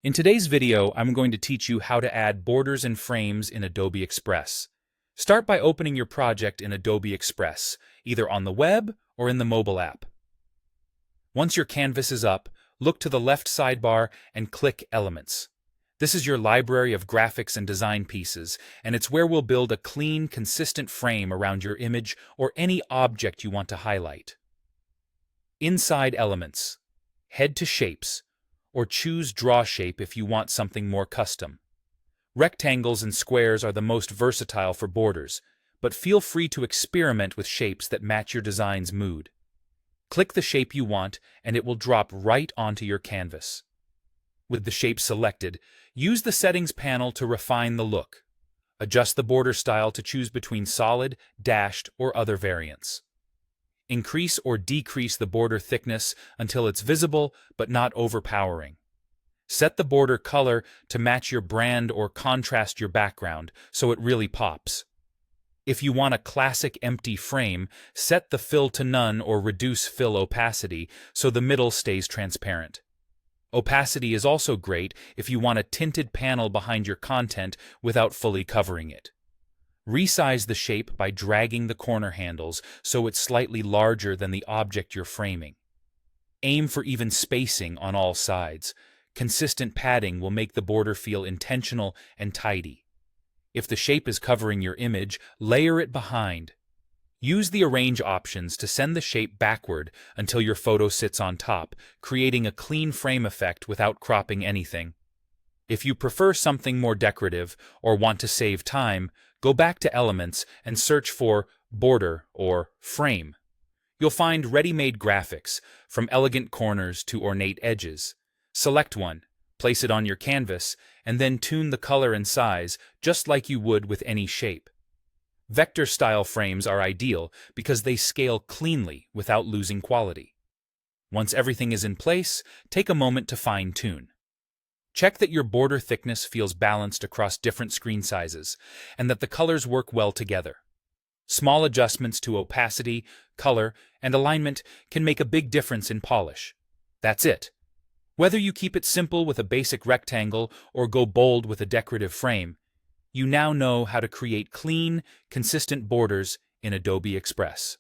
In today's video, I'm going to teach you how to add borders and frames in Adobe Express. Start by opening your project in Adobe Express, either on the web or in the mobile app. Once your canvas is up, look to the left sidebar and click Elements. This is your library of graphics and design pieces, and it's where we'll build a clean, consistent frame around your image or any object you want to highlight. Inside Elements, head to Shapes, or choose Draw Shape if you want something more custom. Rectangles and squares are the most versatile for borders, but feel free to experiment with shapes that match your design's mood. Click the shape you want, and it will drop right onto your canvas. With the shape selected, use the Settings panel to refine the look. Adjust the border style to choose between solid, dashed, or other variants. Increase or decrease the border thickness until it's visible but not overpowering. Set the border color to match your brand or contrast your background so it really pops. If you want a classic empty frame, set the fill to none or reduce fill opacity so the middle stays transparent. Opacity is also great if you want a tinted panel behind your content without fully covering it. Resize the shape by dragging the corner handles so it's slightly larger than the object you're framing. Aim for even spacing on all sides. Consistent padding will make the border feel intentional and tidy. If the shape is covering your image, layer it behind. Use the Arrange options to send the shape backward until your photo sits on top, creating a clean frame effect without cropping anything. If you prefer something more decorative or want to save time, go back to Elements and search for Border or Frame. You'll find ready-made graphics, from elegant corners to ornate edges. Select one, place it on your canvas, and then tune the color and size just like you would with any shape. Vector-style frames are ideal because they scale cleanly without losing quality. Once everything is in place, take a moment to fine-tune. Check that your border thickness feels balanced across different screen sizes, and that the colors work well together. Small adjustments to opacity, color, and alignment can make a big difference in polish. That's it. Whether you keep it simple with a basic rectangle or go bold with a decorative frame, you now know how to create clean, consistent borders in Adobe Express.